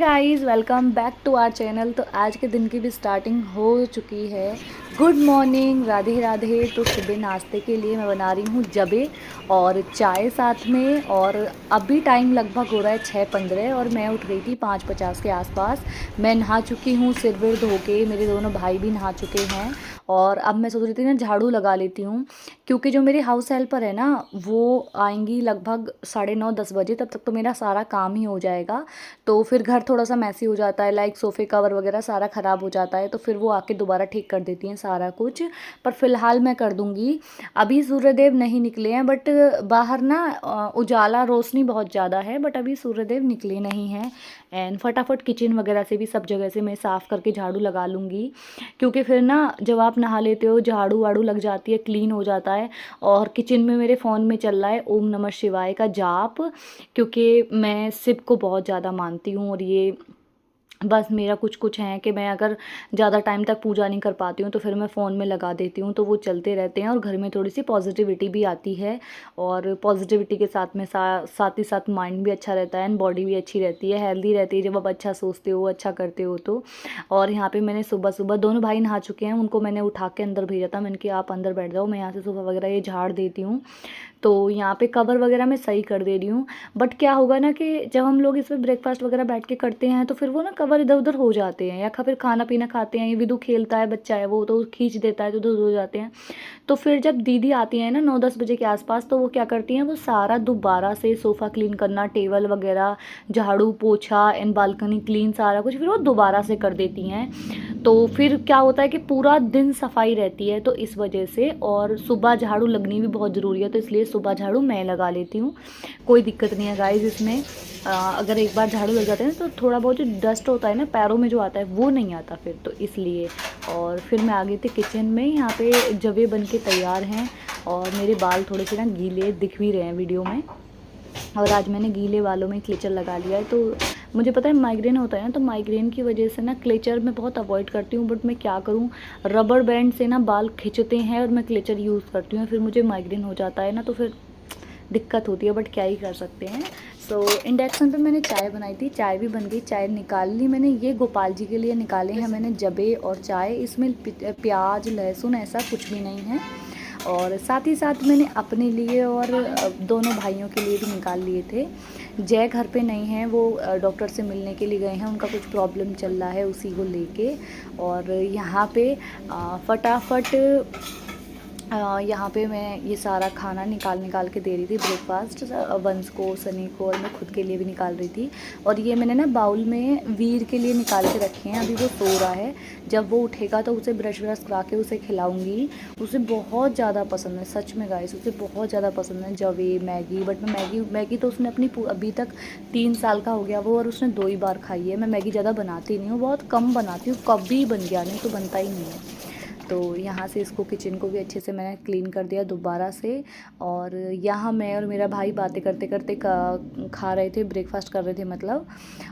Guys, welcome back to our channel. तो आज के दिन की भी स्टार्टिंग हो चुकी है। Good morning, Radhe Radhe. तो सुबह नाश्ते के लिए मैं बना रही हूँ जबे और चाय साथ में। और अभी टाइम लगभग हो रहा है 6:15 और मैं उठ गई थी 5:50 के आसपास। मैं नहा चुकी हूँ, सिर विर धो के। मेरे दोनों भाई भी नहा चुके हैं और अब मैं सोच रही थी ना झाड़ू लगा लेती हूँ, क्योंकि जो मेरी हाउस हेल्पर है ना वो आएंगी लगभग 9:30-10 बजे। तब तक तो मेरा सारा काम ही हो जाएगा। तो फिर घर थोड़ा सा मैसी हो जाता है, लाइक सोफ़े कवर वगैरह सारा ख़राब हो जाता है, तो फिर वो आके दोबारा ठीक कर देती हैं सारा कुछ। पर फ़िलहाल मैं कर दूँगी। अभी सूर्यदेव नहीं निकले हैं, बट बाहर ना उजाला रोशनी बहुत ज़्यादा है, बट अभी सूर्यदेव निकले नहीं हैं। एंड फटाफट किचन वगैरह से भी सब जगह से मैं साफ़ करके झाड़ू लगा लूँगी, क्योंकि फिर ना जब आप नहा लेते हो झाड़ू वाड़ू लग जाती है, क्लीन हो जाता है। और किचन में मेरे फ़ोन में चल रहा है ओम नमः शिवाय का जाप, क्योंकि मैं शिव को बहुत ज़्यादा मानती हूँ। और ये बस मेरा कुछ कुछ है कि मैं अगर ज़्यादा टाइम तक पूजा नहीं कर पाती हूँ तो फिर मैं फ़ोन में लगा देती हूँ, तो वो चलते रहते हैं और घर में थोड़ी सी पॉजिटिविटी भी आती है। और पॉजिटिविटी के साथ में साथ ही साथ माइंड भी अच्छा रहता है एंड बॉडी भी अच्छी रहती है, हेल्दी रहती है, जब आप अच्छा सोचते हो, अच्छा करते हो तो। और यहाँ पे मैंने सुबह सुबह दोनों भाई नहा चुके हैं, उनको मैंने उठा के अंदर भेजा था। मैंने कहा आप अंदर बैठ जाओ, मैं यहाँ से सुबह वगैरह ये झाड़ देती हूँ। तो यहाँ पे कवर वगैरह मैं सही कर दे रही हूँ। बट क्या होगा ना कि जब हम लोग इस पर ब्रेकफास्ट वगैरह बैठ के करते हैं तो फिर वो ना कवर इधर उधर हो जाते हैं, या फिर खाना पीना खाते हैं, ये विदु खेलता है, बच्चा है वो तो खींच देता है तो उधर उधर हो जाते हैं। तो फिर जब दीदी आती हैं ना 9-10 बजे के आसपास, तो वो क्या करती हैं, वो सारा दोबारा से सोफ़ा क्लीन करना, टेबल वगैरह, झाड़ू पोछा एंड बालकनी क्लीन सारा कुछ फिर वो दोबारा से कर देती हैं। तो फिर क्या होता है कि पूरा दिन सफाई रहती है, तो इस वजह से। और सुबह झाड़ू लगनी भी बहुत ज़रूरी है, तो इसलिए सुबह झाड़ू मैं लगा लेती हूँ। कोई दिक्कत नहीं है गाइस इसमें। अगर एक बार झाड़ू लग जाता है ना तो थोड़ा बहुत जो डस्ट होता है ना पैरों में जो आता है वो नहीं आता फिर, तो इसलिए। और फिर मैं आ गई थी किचन में। यहाँ पे जवे बन के तैयार हैं और मेरे बाल थोड़े से ना गीले दिख भी रहे हैं वीडियो में। और आज मैंने गीले बालों में क्लेचर लगा लिया है। तो मुझे पता है माइग्रेन होता है ना, तो माइग्रेन की वजह से ना क्लेचर मैं बहुत अवॉइड करती हूँ। बट मैं क्या करूँ, रबर बैंड से ना बाल खिंचते हैं और मैं क्लेचर यूज़ करती हूँ, फिर मुझे माइग्रेन हो जाता है ना, तो फिर दिक्कत होती है। बट क्या ही कर सकते हैं। सो इंडक्शन पे मैंने चाय बनाई थी, चाय भी बन गई, चाय निकाल ली मैंने। ये गोपाल जी के लिए निकाले हैं मैंने जबे और चाय। इसमें प्याज लहसुन ऐसा कुछ भी नहीं है। और साथ ही साथ मैंने अपने लिए और दोनों भाइयों के लिए भी निकाल लिए थे। जय घर पे नहीं है, वो डॉक्टर से मिलने के लिए गए हैं, उनका कुछ प्रॉब्लम चल रहा है उसी को लेके। और यहाँ पे फटाफट यहाँ पे मैं ये सारा खाना निकाल के दे रही थी, ब्रेकफास्ट वंश को, सनी को, और मैं खुद के लिए भी निकाल रही थी। और ये मैंने ना बाउल में वीर के लिए निकाल के रखे हैं, अभी वो सो रहा है। जब वो उठेगा तो उसे ब्रश व्रश करा के उसे खिलाऊंगी। उसे बहुत ज़्यादा पसंद है, सच में गाइस, उसे बहुत ज़्यादा पसंद है जवे मैगी। बट मैं मैगी तो उसने अपनी अभी तक 3 साल का हो गया वो, और उसने 2 ही बार खाई है। मैं मैगी ज़्यादा बनाती नहीं हूँ, बहुत कम बनाती हूँ, कभी बन गया नहीं तो बनता ही नहीं है। तो यहाँ से इसको किचन को भी अच्छे से मैंने क्लीन कर दिया दोबारा से। और यहाँ मैं और मेरा भाई बातें करते करते खा रहे थे, ब्रेकफास्ट कर रहे थे मतलब।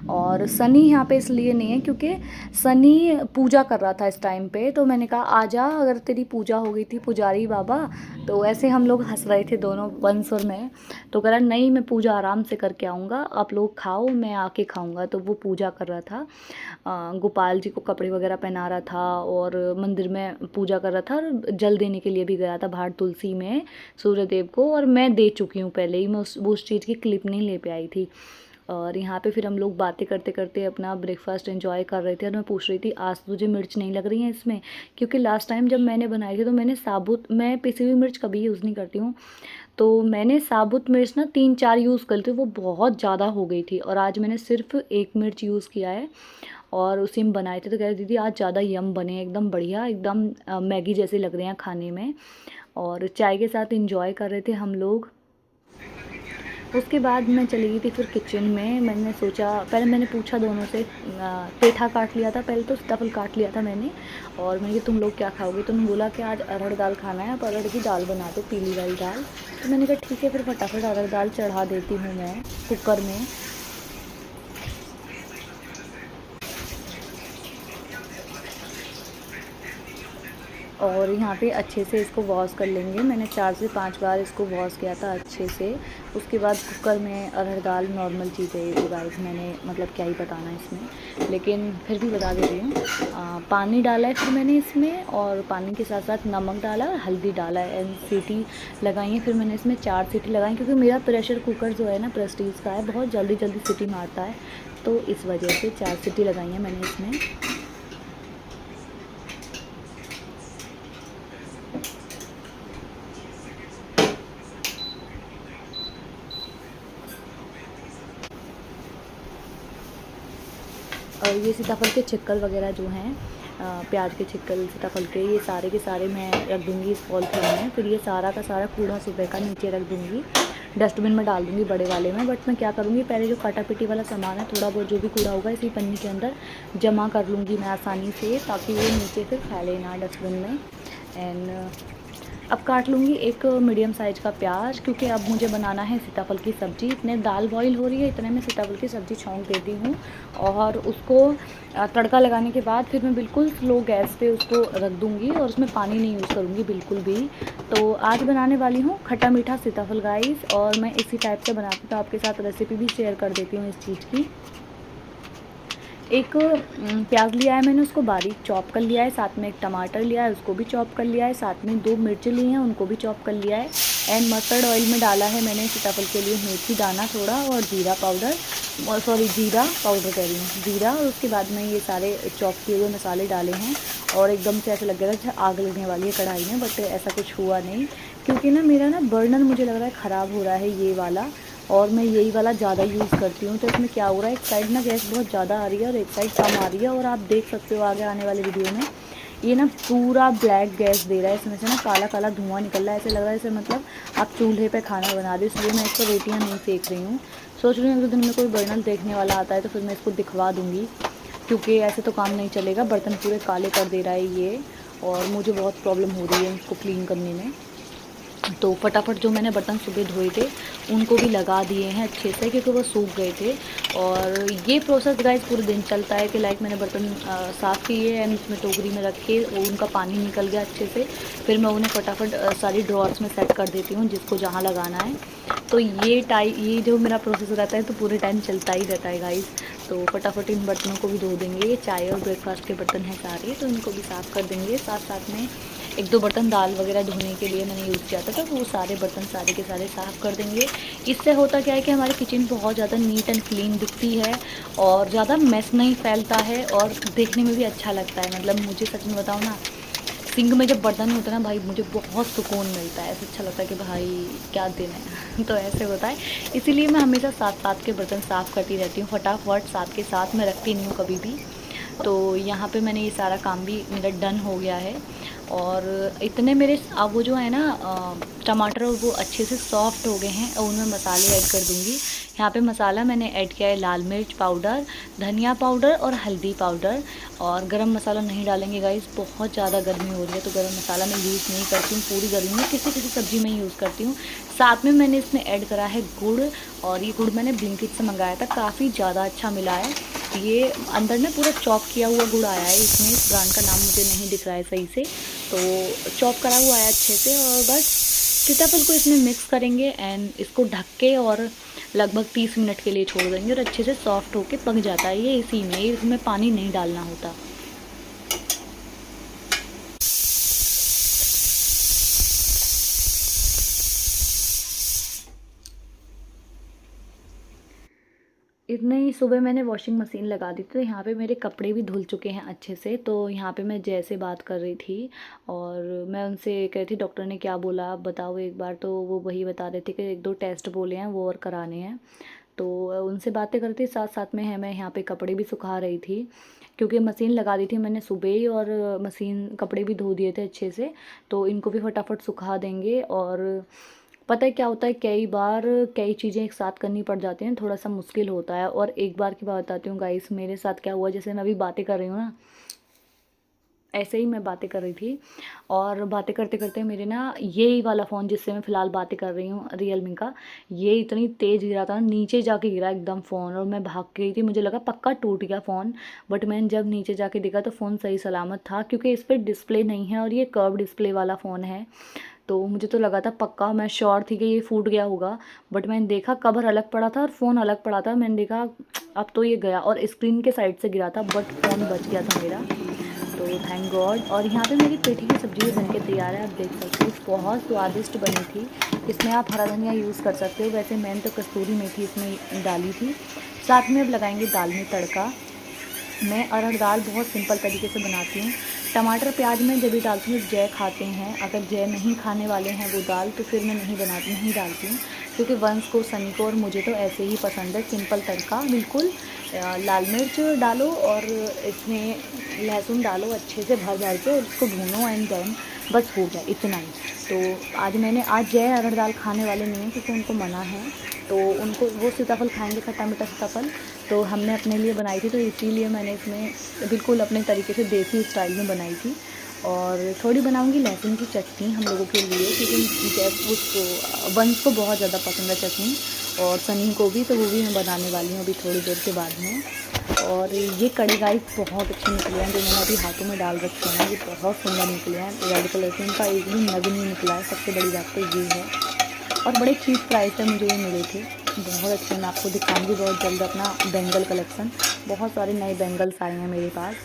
और सनी यहाँ पे इसलिए नहीं है क्योंकि सनी पूजा कर रहा था इस टाइम पे, तो मैंने कहा आजा, अगर तेरी पूजा हो गई थी पुजारी बाबा। तो ऐसे हम लोग हंस रहे थे दोनों, वंश और मैं। तो कह रहा नहीं, मैं पूजा आराम से करके आऊँगा, आप लोग खाओ, मैं आके खाऊँगा। तो वो पूजा कर रहा था, गोपाल जी को कपड़े वगैरह पहना रहा था और मंदिर में पूजा कर रहा था। और जल देने के लिए भी गया था बाहर तुलसी में सूर्यदेव को, और मैं दे चुकी हूँ पहले ही। मैं उस चीज़ की क्लिप नहीं ले पे आई थी। और यहाँ पे फिर हम लोग बातें करते करते अपना ब्रेकफास्ट एंजॉय कर रहे थे। और मैं पूछ रही थी आज तुझे मिर्च नहीं लग रही है इसमें, क्योंकि लास्ट टाइम जब मैंने बनाई थी तो मैंने साबुत, मैं पिसी हुई मिर्च कभी यूज़ नहीं करती हूँ, तो मैंने साबुत मिर्च ना 3-4 यूज़ करी थी, वो बहुत ज़्यादा हो गई थी। और आज मैंने सिर्फ 1 मिर्च यूज़ किया है और उसी में बनाए थे। तो कह रही दीदी आज ज़्यादा यम बने, एकदम बढ़िया, एकदम मैगी जैसे लग रहे हैं खाने में। और चाय के साथ इंजॉय कर रहे थे हम लोग। उसके बाद मैं चली गई थी फिर किचन में। मैंने सोचा, पहले मैंने पूछा दोनों से, पेठा काट लिया था पहले, तो स्टफल काट लिया था मैंने। और मैंने कहा तुम लोग क्या खाओगे, तो उन्होंने बोला कि आज अरहर दाल खाना है, आप अरहर की दाल बना दो, पीली वाली दाल। तो मैंने कहा ठीक है, फिर फटाफट अरहर दाल चढ़ा देती हूँ मैं कुकर में। और यहाँ पे अच्छे से इसको वॉश कर लेंगे। मैंने 4 से 5 बार इसको वॉश किया था अच्छे से। उसके बाद कुकर में अरहर दाल, नॉर्मल चीज़ें ये गाइस, मैंने मतलब क्या ही बताना इसमें, लेकिन फिर भी बता दे रही हूँ। पानी डाला है फिर मैंने इसमें, और पानी के साथ साथ नमक डाला, हल्दी डाला है, एंड सीटी लगाई है। फिर मैंने इसमें 4 सीटी लगाई, क्योंकि मेरा प्रेशर कुकर जो है ना प्रेस्टीज का है, बहुत जल्दी जल्दी सीटी मारता है, तो इस वजह से 4 सीटी लगाई है मैंने इसमें। और ये सीताफल के छिक्कल वगैरह जो हैं, प्याज के छिक्कल, सीताफल के सारे मैं रख दूँगी इस पॉलीथीन में। फिर ये सारा का सारा कूड़ा सुबह का नीचे रख दूँगी, डस्टबिन में डाल दूँगी बड़े वाले में। बट मैं क्या करूँगी, पहले जो काटा पीटी वाला सामान है, थोड़ा बहुत जो भी कूड़ा होगा इसी पन्नी के अंदर जमा कर लूँगी मैं आसानी से, ताकि वो नीचे फिर फैले ना डस्टबिन में। एंड अब काट लूँगी एक मीडियम साइज़ का प्याज, क्योंकि अब मुझे बनाना है सीताफल की सब्ज़ी। इतने दाल बॉईल हो रही है, इतने में सीताफल की सब्ज़ी छौंक देती हूँ, और उसको तड़का लगाने के बाद फिर मैं बिल्कुल स्लो गैस पे उसको रख दूँगी, और उसमें पानी नहीं यूज़ करूँगी बिल्कुल भी। तो आज बनाने वाली हूँ खट्टा मीठा सीताफल गाइस, और मैं इसी टाइप से बनाती हूँ, तो आपके साथ रेसिपी भी शेयर कर देती हूँ इस चीज़ की। एक प्याज लिया है मैंने, उसको बारीक चॉप कर लिया है, साथ में एक टमाटर लिया है, उसको भी चॉप कर लिया है, साथ में 2 मिर्च ली हैं, उनको भी चॉप कर लिया है। एंड मस्टर्ड ऑयल में डाला है मैंने सीताफल के लिए मेथी दाना थोड़ा, और जीरा पाउडर, जीरा पाउडर कह रही हूँ, जीरा। और उसके बाद में ये सारे चॉप किए हुए मसाले डाले हैं, और एकदम से ऐसा लग रहा था आग लगने वाली है कढ़ाई में, बट ऐसा कुछ हुआ नहीं, क्योंकि ना मेरा ना बर्नर मुझे लग रहा है ख़राब हो रहा है ये वाला, और मैं यही वाला ज़्यादा यूज़ करती हूँ। तो इसमें क्या हो रहा है, एक साइड ना गैस बहुत ज़्यादा आ रही है और एक साइड कम आ रही है, और आप देख सकते हो आगे आने वाले वीडियो में ये ना पूरा ब्लैक गैस दे रहा है, इसमें से ना काला काला धुआं निकल रहा है। ऐसे लग रहा है जैसे मतलब आप चूल्हे पे खाना बना रहे हो, इसलिए मैं इस पर रोटियाँ नहीं सेक रही हूँ। सोच रही हूँ एक दो दिन में कोई बर्नर देखने वाला आता है तो फिर मैं इसको दिखवा दूँगी, क्योंकि ऐसे तो काम नहीं चलेगा, बर्तन पूरे काले कर दे रहा है ये, और मुझे बहुत प्रॉब्लम हो रही है इसको क्लीन करने में। तो फटाफट जो मैंने बर्तन सुबह धोए थे उनको भी लगा दिए हैं अच्छे से, क्योंकि वो सूख गए थे। और ये प्रोसेस गाइस पूरे दिन चलता है कि लाइक मैंने बर्तन साफ़ किए एंड उसमें टोकरी में रखे, उनका पानी निकल गया अच्छे से, फिर मैं उन्हें फटाफट सारी ड्रॉर्स में सेट कर देती हूँ जिसको जहाँ लगाना है। तो ये जो मेरा प्रोसेस रहता है तो पूरे टाइम चलता ही रहता है गाइस। तो फटाफट इन बर्तनों को भी धो देंगे, ये चाय और ब्रेकफास्ट के बर्तन हैं सारे, तो इनको भी साफ़ कर देंगे। साथ साथ में एक दो बर्तन दाल वगैरह धोने के लिए मैंने यूज़ किया था, तो वो सारे बर्तन सारे के सारे साफ़ कर देंगे। इससे होता क्या है कि हमारी किचन बहुत ज़्यादा नीट एंड क्लीन दिखती है, और ज़्यादा मेस नहीं फैलता है, और देखने में भी अच्छा लगता है। मतलब मुझे सच में बताऊँ ना, सिंक में जब बर्तन होता है ना भाई, मुझे बहुत सुकून मिलता है, ऐसा अच्छा लगता है कि भाई क्या दिन है तो ऐसे होता है, इसीलिए मैं हमेशा साथ साथ के बर्तन साफ़ करती रहती हूँ, फटाफट साथ के साथ मैं रखती नहीं हूँ कभी भी। तो यहाँ पे मैंने ये सारा काम भी मेरा डन हो गया है, और इतने मेरे अब वो जो है ना टमाटर वो अच्छे से सॉफ्ट हो गए हैं, और उनमें मसाले ऐड कर दूँगी। यहाँ पे मसाला मैंने ऐड किया है लाल मिर्च पाउडर, धनिया पाउडर और हल्दी पाउडर, और गरम मसाला नहीं डालेंगे गाइस, बहुत ज़्यादा गर्मी हो रही है तो गरम मसाला मैं यूज़ नहीं करती हूँ पूरी गर्मी में, किसी किसी सब्ज़ी में यूज़ करती हूँ। साथ में मैंने इसमें ऐड करा है गुड़, और ये गुड़ मैंने ब्लिंकिट से मंगाया था, काफ़ी ज़्यादा अच्छा मिला है। ये अंदर ना पूरा चॉप किया हुआ गुड़ आया है इसमें, इस ब्रांड का नाम मुझे नहीं दिख रहा है सही से, तो चॉप करा हुआ आया अच्छे से। और बस सीताफल को इसमें मिक्स करेंगे एंड इसको ढक के और लगभग 30 मिनट के लिए छोड़ देंगे, और अच्छे से सॉफ्ट होके पक जाता है ये इसी में, इसमें पानी नहीं डालना होता। इतने ही सुबह मैंने वॉशिंग मशीन लगा दी थी, तो यहाँ पे मेरे कपड़े भी धुल चुके हैं अच्छे से। तो यहाँ पे मैं जैसे बात कर रही थी, और मैं उनसे कह रही थी डॉक्टर ने क्या बोला आप बताओ एक बार, तो वो वही बता रहे थे कि एक दो टेस्ट बोले हैं वो और कराने हैं। तो उनसे बातें करती साथ साथ में है मैं यहाँ पे कपड़े भी सुखा रही थी, क्योंकि मशीन लगा दी थी मैंने सुबह ही, और मशीन कपड़े भी धो दिए थे अच्छे से, तो इनको भी फटाफट सुखा देंगे। और पता है क्या होता है, कई बार कई चीज़ें एक साथ करनी पड़ जाती हैं, थोड़ा सा मुश्किल होता है। और एक बार की बात बताती हूँ गाइस, मेरे साथ क्या हुआ, जैसे मैं अभी बातें कर रही हूँ ना, ऐसे ही मैं बातें कर रही थी और बातें करते करते मेरे ना ये वाला फ़ोन जिससे मैं फ़िलहाल बातें कर रही हूँ रियलमी का, ये इतनी तेज़ गिरा था, नीचे जाके गिरा एकदम फ़ोन, और मैं भाग गई थी, मुझे लगा पक्का टूट गया फ़ोन। बट मैंने जब नीचे जाके देखा तो फ़ोन सही सलामत था, क्योंकि इस पर डिस्प्ले नहीं है और ये कर्व डिस्प्ले वाला फ़ोन है। तो मुझे तो लगा था पक्का, मैं श्योर थी कि ये फूट गया होगा। बट मैंने देखा कवर अलग पड़ा था और फ़ोन अलग पड़ा था, मैंने देखा अब तो ये गया, और स्क्रीन के साइड से गिरा था, बट फ़ोन बच गया था मेरा, तो थैंक गॉड। और यहाँ पे मेरी पेठी की सब्ज़ी भी बनके तैयार है, आप देख सकते हो, बहुत स्वादिष्ट बनी थी। इसमें आप हरा धनिया यूज़ कर सकते हो, वैसे मैंने तो कस्तूरी मेथी इसमें डाली थी। साथ में अब लगाएंगे दाल में तड़का। मैं अरहर दाल बहुत सिंपल तरीके से बनाती हूँ। टमाटर प्याज मैं जब भी डालती हूँ जय खाते हैं, अगर जय नहीं खाने वाले हैं वो दाल, तो फिर मैं नहीं डालती हूँ, क्योंकि वंश को, सनी को और मुझे तो ऐसे ही पसंद है, सिंपल तड़का बिल्कुल। लाल मिर्च डालो और इसमें लहसुन डालो, अच्छे से भर भर के, और उसको भूनो, एंड देन बस हो गया, इतना ही। तो आज जय अरहर दाल खाने वाले नहीं हैं, क्योंकि उनको मना है, तो उनको वो सीताफल खाएंगे, खट्टा मीठा सीताफल, तो हमने अपने लिए बनाई थी, तो इसीलिए मैंने इसमें बिल्कुल अपने तरीके से देसी स्टाइल में बनाई थी। और थोड़ी बनाऊंगी लहसुन की चटनी हम लोगों के लिए, क्योंकि जैस उसको वंश को बहुत ज़्यादा पसंद है चटनी, और सनी को भी, तो वो भी मैं बनाने वाली हूँ अभी थोड़ी देर के बाद में। और ये कड़ी गाइस बहुत अच्छे निकले हैं, जो मैंने अभी हाथों में डाल रखे हैं, ये बहुत सुंदर निकले हैं, रेड कलर के, इनका एक भी नग नहीं निकला है, सबसे बड़ी बात तो ये है। और बड़े चीप प्राइस पे मुझे ये मिले थे, बहुत अच्छे। मैं आपको दिखाऊंगी बहुत जल्द अपना बेंगल कलेक्शन, बहुत सारे नए बेंगल्स आए हैं मेरे पास।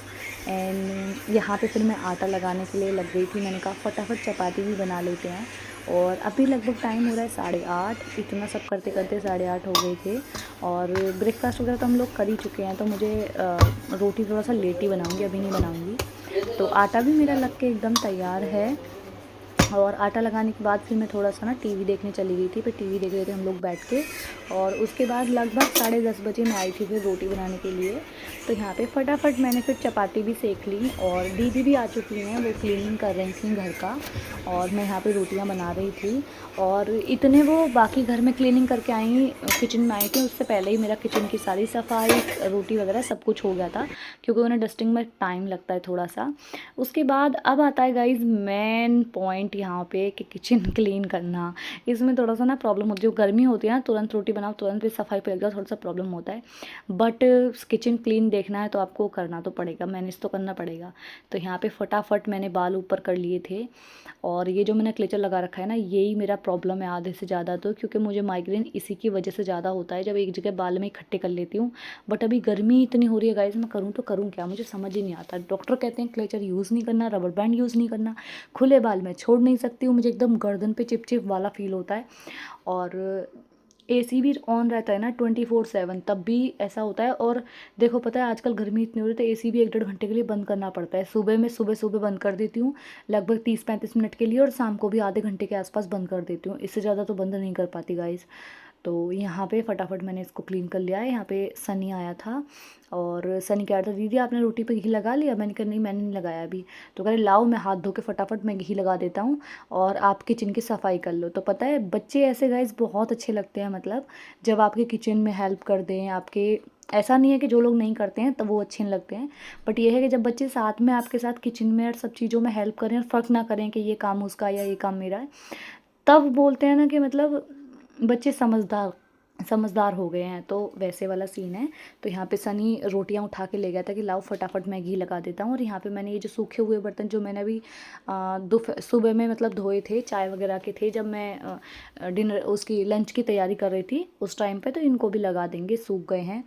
एंड यहाँ पे फिर मैं आटा लगाने के लिए लग गई थी, मैंने कहा फटाफट चपाती भी बना लेते हैं। और अभी लगभग टाइम हो रहा है 8:30, इतना सब करते करते 8:30 हो गए थे। और ब्रेकफास्ट वगैरह तो हम लोग कर ही चुके हैं, तो मुझे रोटी थोड़ा सा लेट ही बनाऊँगी, अभी नहीं बनाऊँगी। तो आटा भी मेरा लग के एकदम तैयार है। और आटा लगाने के बाद फिर मैं थोड़ा सा ना टीवी देखने चली गई थी, फिर टीवी देख रहे थे हम लोग बैठ के। और उसके बाद लगभग 10:30 बजे मैं आई थी फिर रोटी बनाने के लिए। तो यहाँ पे फटाफट मैंने फिर चपाती भी सेक ली, और दीदी भी आ चुकी हैं, वो क्लीनिंग कर रही थी घर का, और मैं यहाँ पे रोटियाँ बना रही थी। और इतने वो बाकी घर में क्लीनिंग करके आई, किचन में आई थी, उससे पहले ही मेरा किचन की सारी सफाई, रोटी वगैरह सब कुछ हो गया था, क्योंकि उन्हें डस्टिंग में टाइम लगता है थोड़ा सा। उसके बाद अब आता है गाइज मेन पॉइंट यहाँ पे, कि किचन क्लीन करना। इसमें थोड़ा सा ना प्रॉब्लम होती है, जो गर्मी होती है ना, तुरंत रोटी बनाओ तुरंत फिर सफाई पे लग जाओ, थोड़ा सा प्रॉब्लम होता है। बट किचन क्लीन देखना है तो आपको करना तो पड़ेगा, मैनेज तो करना पड़ेगा। तो यहाँ पे फटाफट मैंने बाल ऊपर कर लिए थे। और ये जो मैंने क्लेचर लगा रखा है ना, यही मेरा प्रॉब्लम है आधे से ज़्यादा, तो क्योंकि मुझे माइग्रेन इसी की वजह से ज़्यादा होता है, जब एक जगह बाल में इकट्ठे कर लेती हूँ। बट अभी गर्मी इतनी हो रही है गाइस, मैं करूँ तो करूँ क्या, मुझे समझ ही नहीं आता। डॉक्टर कहते हैं क्लेचर यूज़ नहीं करना, रबर बैंड यूज़ नहीं करना, खुले बाल मैं छोड़ नहीं सकती हूँ, मुझे एकदम गर्दन पे चिपचिप वाला फील होता है। और एसी भी ऑन रहता है ना 24/7, तब भी ऐसा होता है। और देखो पता है आजकल गर्मी इतनी हो रही है, तो एसी भी 1-1.5 घंटे के लिए बंद करना पड़ता है। सुबह में सुबह सुबह बंद कर देती हूँ लगभग 30-35 मिनट के लिए, और शाम को भी आधे घंटे के आसपास बंद कर देती हूँ, इससे ज़्यादा तो बंद नहीं कर पाती गाइस। तो यहाँ पे फटाफट मैंने इसको क्लीन कर लिया है। यहाँ पे सनी आया था, और सनी कह रहा था दीदी आपने रोटी पे घी लगा लिया, मैंने कहा नहीं मैंने नहीं लगाया अभी। तो कह रहे लाओ मैं हाथ धो के फटाफट मैं घी लगा देता हूँ, और आप किचन की सफाई कर लो। तो पता है बच्चे ऐसे गाइस बहुत अच्छे लगते हैं, मतलब जब आपके किचन में हेल्प कर दें आपके। ऐसा नहीं है कि जो लोग नहीं करते हैं तब वो अच्छे नहीं लगते हैं, बट ये है कि जब बच्चे साथ में आपके साथ किचन में और सब चीज़ों में हेल्प करें, और फ़र्क ना करें कि ये काम उसका या ये काम मेरा है, तब बोलते हैं ना कि मतलब बच्चे समझदार समझदार हो गए हैं, तो वैसे वाला सीन है। तो यहाँ पे सनी रोटियां उठा के ले गया था कि लाओ फटाफट मैं घी लगा देता हूँ। और यहाँ पे मैंने ये जो सूखे हुए बर्तन जो मैंने अभी सुबह में मतलब धोए थे, चाय वगैरह के थे, जब मैं डिनर उसकी लंच की तैयारी कर रही थी उस टाइम पे, तो इनको भी लगा देंगे, सूख गए हैं।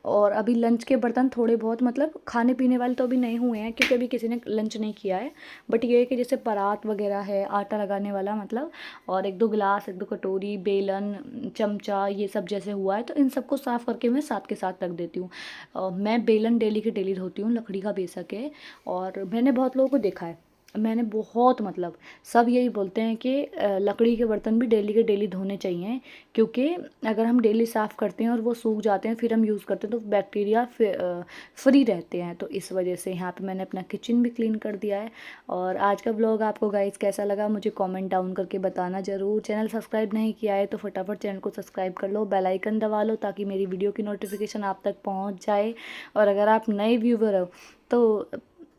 और अभी लंच के बर्तन थोड़े बहुत मतलब खाने पीने वाले तो अभी नहीं हुए हैं, क्योंकि अभी किसी ने लंच नहीं किया है। बट ये है कि जैसे परात वगैरह है आटा लगाने वाला मतलब, और 1-2 गिलास, 1-2 कटोरी, बेलन, चमचा, ये सब जैसे हुआ है, तो इन सबको साफ़ करके मैं साथ के साथ रख देती हूँ। मैं बेलन डेली के डेली धोती हूँ, लकड़ी का बेशक है। और मैंने बहुत लोगों को देखा है, मैंने बहुत मतलब सब यही बोलते हैं कि लकड़ी के बर्तन भी डेली के डेली धोने चाहिए, क्योंकि अगर हम डेली साफ़ करते हैं और वो सूख जाते हैं फिर हम यूज़ करते हैं, तो बैक्टीरिया फ्री रहते हैं। तो इस वजह से यहाँ पे मैंने अपना किचन भी क्लीन कर दिया है। और आज का व्लॉग आपको गाइस कैसा लगा मुझे कमेंट डाउन करके बताना ज़रूर। चैनल सब्सक्राइब नहीं किया है तो फटाफट चैनल को सब्सक्राइब कर लो, बेल आइकन दबा लो, ताकि मेरी वीडियो की नोटिफिकेशन आप तक पहुँच जाए। और अगर आप नए व्यूवर हो तो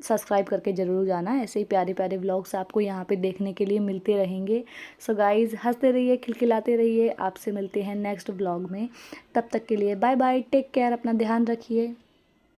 सब्सक्राइब करके ज़रूर जाना। ऐसे ही प्यारे प्यारे व्लॉग्स आपको यहाँ पे देखने के लिए मिलते रहेंगे। सो गाइज़, हंसते रहिए, खिलखिलाते रहिए। आपसे मिलते हैं नेक्स्ट व्लॉग में। तब तक के लिए बाय बाय, टेक केयर, अपना ध्यान रखिए।